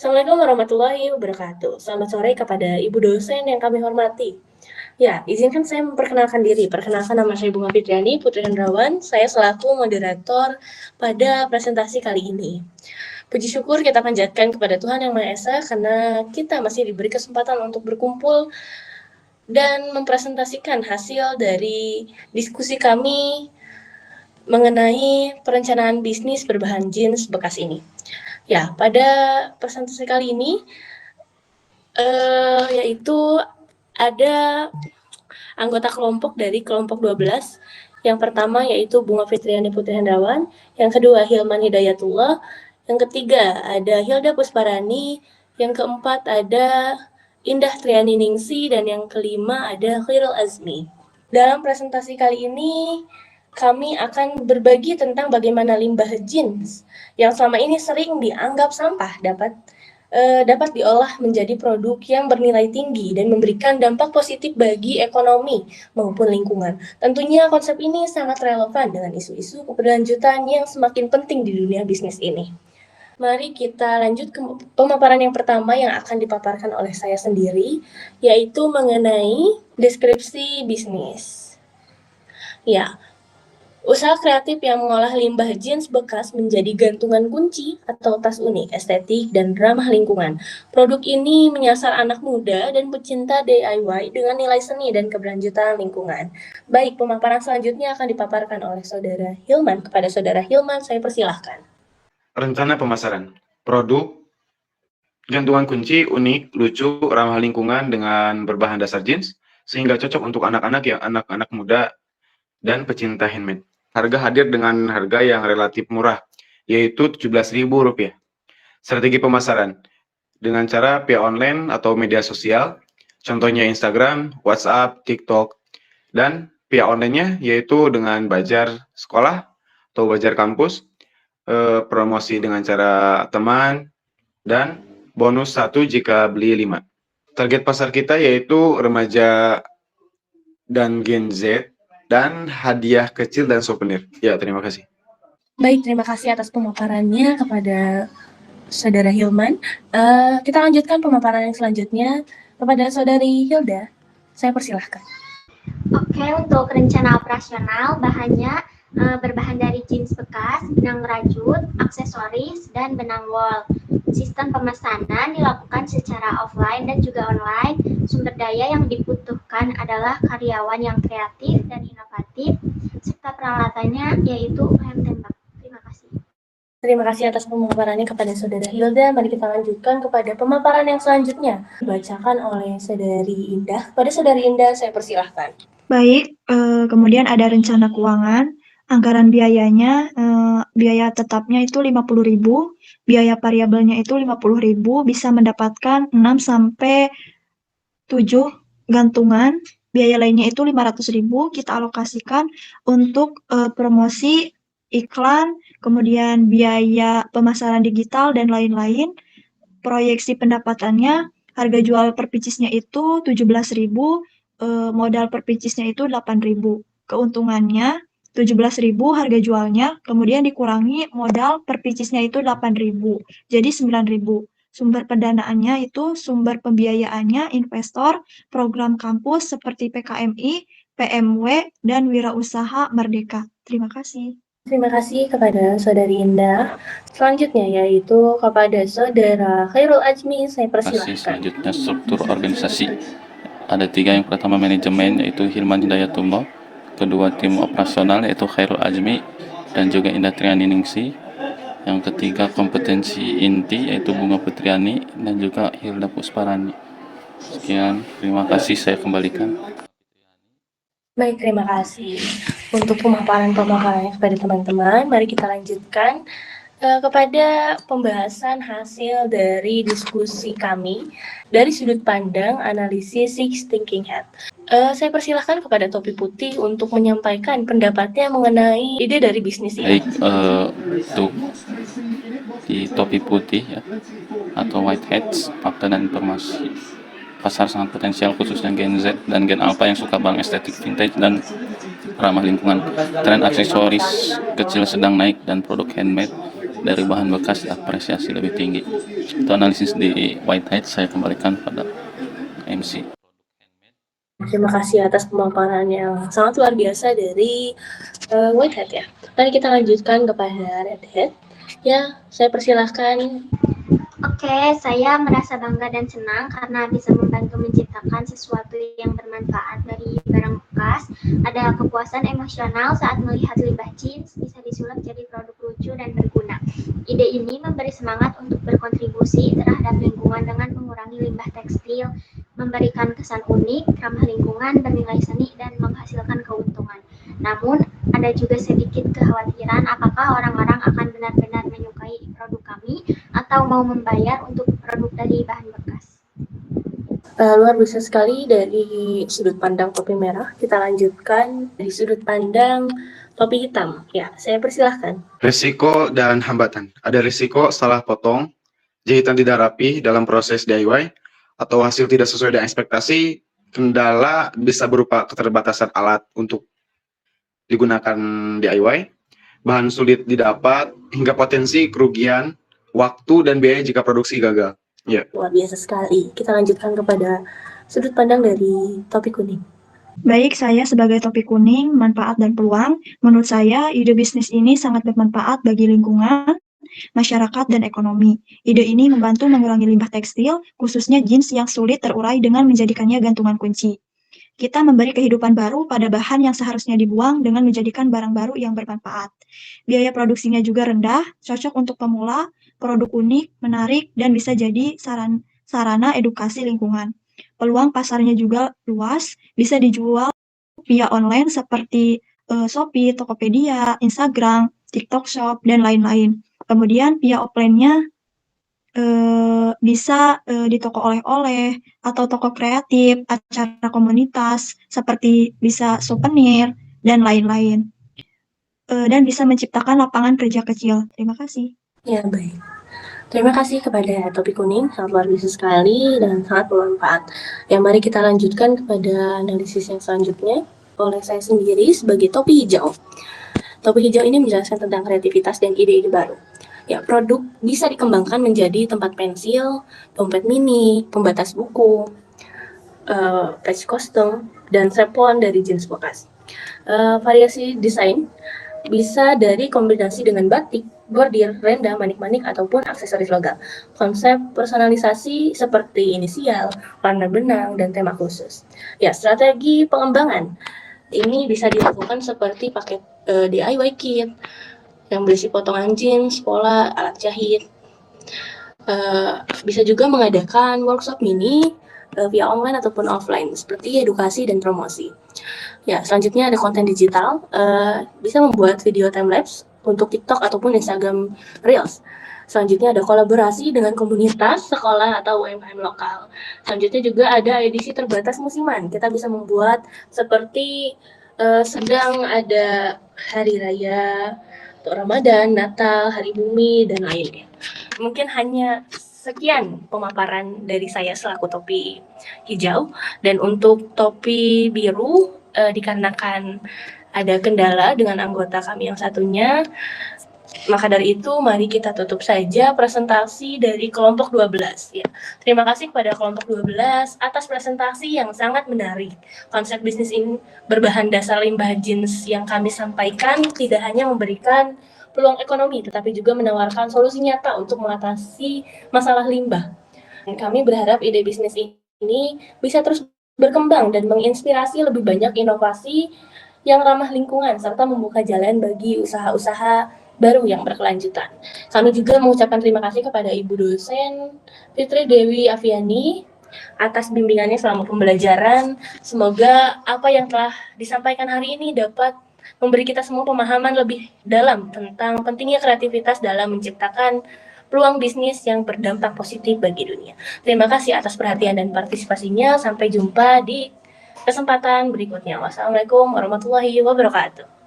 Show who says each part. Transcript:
Speaker 1: Assalamualaikum warahmatullahi wabarakatuh. Selamat sore kepada Ibu dosen yang kami hormati. Ya, izinkan saya memperkenalkan diri. Perkenalkan, nama saya Bunga Fitriani Putri Hendrawan. Saya selaku moderator pada presentasi kali ini. Puji syukur kita panjatkan kepada Tuhan Yang Maha Esa karena kita masih diberi kesempatan untuk berkumpul dan mempresentasikan hasil dari diskusi kami mengenai perencanaan bisnis berbahan jeans bekas ini. Ya, pada presentasi kali ini yaitu ada anggota kelompok dari kelompok 12. Yang pertama yaitu Bunga Fitriani Putri Hendrawan, yang kedua Hilman Hidayatullah, yang ketiga ada Hilda Pusparani, yang keempat ada Indah Triani Ningsi, dan yang kelima ada Khairul Azmi. Dalam presentasi kali ini kami akan berbagi tentang bagaimana limbah jeans yang selama ini sering dianggap sampah dapat diolah menjadi produk yang bernilai tinggi dan memberikan dampak positif bagi ekonomi maupun lingkungan. Tentunya konsep ini sangat relevan dengan isu-isu keberlanjutan yang semakin penting di dunia bisnis ini. Mari kita lanjut ke pemaparan yang pertama yang akan dipaparkan oleh saya sendiri, yaitu mengenai deskripsi bisnis. Ya, usaha kreatif yang mengolah limbah jeans bekas menjadi gantungan kunci atau tas unik, estetik, dan ramah lingkungan. Produk ini menyasar anak muda dan pecinta DIY dengan nilai seni dan keberlanjutan lingkungan. Baik, pemaparan selanjutnya akan dipaparkan oleh Saudara Hilman. Kepada Saudara Hilman, saya persilahkan.
Speaker 2: Rencana pemasaran. Produk gantungan kunci unik, lucu, ramah lingkungan dengan berbahan dasar jeans, sehingga cocok untuk anak-anak muda dan pecinta handmade. Harga hadir dengan harga yang relatif murah, yaitu Rp17.000. Strategi pemasaran dengan cara via online atau media sosial, contohnya Instagram, WhatsApp, TikTok, dan via online-nya yaitu dengan bazar sekolah atau bazar kampus, promosi dengan cara teman, dan bonus 1 jika beli 5. Target pasar kita yaitu remaja dan Gen Z, dan hadiah kecil dan souvenir. Ya, terima kasih.
Speaker 1: Baik, terima kasih atas pemaparannya kepada Saudara Hilman. Kita lanjutkan pemaparan yang selanjutnya kepada Saudari Hilda. Saya persilahkan.
Speaker 3: Oke, untuk rencana operasional, bahannya berbahan dari jeans bekas, benang rajut, aksesoris, dan benang wol. Sistem pemesanan dilakukan secara offline dan juga online. Sumber daya yang dibutuhkan adalah karyawan yang kreatif dan inovatif, serta peralatannya yaitu UM tembak. Terima kasih.
Speaker 1: Terima kasih atas pemaparannya kepada Saudara Hilda. Mari kita lanjutkan kepada pemaparan yang selanjutnya. Dibacakan oleh Saudari Indah. Pada Saudari Indah, saya persilahkan.
Speaker 4: Baik, kemudian ada rencana keuangan. Anggaran biayanya, biaya tetapnya itu 50.000, biaya variabelnya itu 50.000, bisa mendapatkan 6 sampai 7 gantungan, biaya lainnya itu 500.000, kita alokasikan untuk promosi, iklan, kemudian biaya pemasaran digital, dan lain-lain. Proyeksi pendapatannya, harga jual per piecesnya itu 17.000, modal per piecesnya itu 8.000. Keuntungannya 17.000 harga jualnya, kemudian dikurangi modal per piecesnya itu 8.000, jadi 9.000. Sumber pendanaannya itu sumber pembiayaannya investor, program kampus seperti PKMI, PMW, dan wirausaha Merdeka. Terima kasih.
Speaker 1: Terima kasih kepada Saudari Indah. Selanjutnya yaitu kepada Saudara Khairul Azmi, saya persilahkan.
Speaker 5: Selanjutnya struktur organisasi. Ada 3, yang pertama manajemen yaitu Hilman Hidayatullah, kedua tim operasional yaitu Khairul Azmi dan juga Indah Triani Ningsi, yang ketiga kompetensi inti yaitu Bunga Fitriani dan juga Hilda Pusparani. Sekian, terima kasih, saya kembalikan.
Speaker 1: Baik, terima kasih untuk pemaparannya kepada teman-teman. Mari kita lanjutkan kepada pembahasan hasil dari diskusi kami dari sudut pandang analisis Six Thinking Hat. Saya persilahkan kepada Topi Putih untuk menyampaikan pendapatnya mengenai ide dari bisnis ini.
Speaker 5: Baik, untuk di Topi Putih ya, atau White Hats, fakta dan informasi. Pasar sangat potensial khususnya Gen Z dan Gen Alpha yang suka barang estetik vintage dan ramah lingkungan. Tren aksesoris kecil sedang naik dan produk handmade dari bahan bekas apresiasi lebih tinggi. Itu analisis di Whitehead, saya kembalikan pada MC.
Speaker 1: Terima kasih atas pemaparan yang sangat luar biasa dari Whitehead ya. Mari kita lanjutkan kepada Redhead. Ya, saya persilahkan.
Speaker 3: Oke, saya merasa bangga dan senang karena bisa membantu menciptakan sesuatu yang bermanfaat dari barang bekas. Ada kepuasan emosional saat melihat limbah jeans bisa disulap jadi produk lucu dan berguna. Ide ini memberi semangat untuk berkontribusi terhadap lingkungan dengan mengurangi limbah tekstil, memberikan kesan unik, ramah lingkungan, bernilai seni, dan menghasilkan keuntungan. Namun, ada juga sedikit kekhawatiran apakah orang-orang akan benar-benar menyukai produk kami atau mau membayar untuk produk dari bahan bekas.
Speaker 1: Luar biasa sekali dari sudut pandang topi merah. Kita lanjutkan dari sudut pandang topi hitam. Ya, saya persilahkan.
Speaker 2: Risiko dan hambatan. Ada risiko salah potong, jahitan tidak rapi dalam proses DIY, atau hasil tidak sesuai dengan ekspektasi. Kendala bisa berupa keterbatasan alat untuk digunakan DIY, bahan sulit didapat, hingga potensi kerugian, waktu, dan biaya jika produksi gagal. Ya.
Speaker 1: Luar biasa sekali. Kita lanjutkan kepada sudut pandang dari topi kuning.
Speaker 4: Baik, saya sebagai topi kuning, manfaat dan peluang. Menurut saya, ide bisnis ini sangat bermanfaat bagi lingkungan, masyarakat, dan ekonomi. Ide ini membantu mengurangi limbah tekstil, khususnya jeans yang sulit terurai dengan menjadikannya gantungan kunci. Kita memberi kehidupan baru pada bahan yang seharusnya dibuang dengan menjadikan barang baru yang bermanfaat. Biaya produksinya juga rendah, cocok untuk pemula, produk unik, menarik, dan bisa jadi sarana edukasi lingkungan. Peluang pasarnya juga luas, bisa dijual via online seperti Shopee, Tokopedia, Instagram, TikTok Shop, dan lain-lain. Kemudian via offline-nya bisa di toko oleh-oleh atau toko kreatif, acara komunitas seperti bisa souvenir dan lain-lain. Dan bisa menciptakan lapangan kerja kecil. Terima kasih.
Speaker 1: Ya, baik. Terima kasih kepada topi kuning, sangat luar biasa sekali dan sangat bermanfaat. Ya, mari kita lanjutkan kepada analisis yang selanjutnya oleh saya sendiri sebagai topi hijau. Topi hijau ini menjelaskan tentang kreativitas dan ide-ide baru. Ya, produk bisa dikembangkan menjadi tempat pensil, dompet mini, pembatas buku, patch kostum, dan strap-on dari jeans bekas. Variasi desain bisa dari kombinasi dengan batik, bordir, renda, manik-manik, ataupun aksesoris logam. Konsep personalisasi seperti inisial, warna benang, dan tema khusus. Ya, strategi pengembangan ini bisa dilakukan seperti paket DIY kit yang berisi potongan jeans, pola, alat jahit. Bisa juga mengadakan workshop mini via online ataupun offline, seperti edukasi dan promosi. Ya, selanjutnya ada konten digital, bisa membuat video time-lapse untuk TikTok ataupun Instagram Reels. Selanjutnya ada kolaborasi dengan komunitas, sekolah, atau UMKM lokal. Selanjutnya juga ada edisi terbatas musiman. Kita bisa membuat seperti sedang ada hari raya, atau Ramadan, Natal, Hari Bumi, dan lainnya. Mungkin hanya sekian pemaparan dari saya selaku topi hijau. Dan untuk topi biru, dikarenakan ada kendala dengan anggota kami yang satunya, maka dari itu mari kita tutup saja presentasi dari kelompok 12 ya. Terima kasih kepada kelompok 12 atas presentasi yang sangat menarik. Konsep bisnis ini berbahan dasar limbah jeans yang kami sampaikan tidak hanya memberikan peluang ekonomi tetapi juga menawarkan solusi nyata untuk mengatasi masalah limbah. Dan kami berharap ide bisnis ini bisa terus berkembang dan menginspirasi lebih banyak inovasi yang ramah lingkungan serta membuka jalan bagi usaha-usaha baru yang berkelanjutan. Kami juga mengucapkan terima kasih kepada Ibu dosen Fitri Dewi Afiani atas bimbingannya selama pembelajaran. Semoga apa yang telah disampaikan hari ini dapat memberi kita semua pemahaman lebih dalam tentang pentingnya kreativitas dalam menciptakan peluang bisnis yang berdampak positif bagi dunia. Terima kasih atas perhatian dan partisipasinya. Sampai jumpa di kesempatan berikutnya. Wassalamualaikum warahmatullahi wabarakatuh.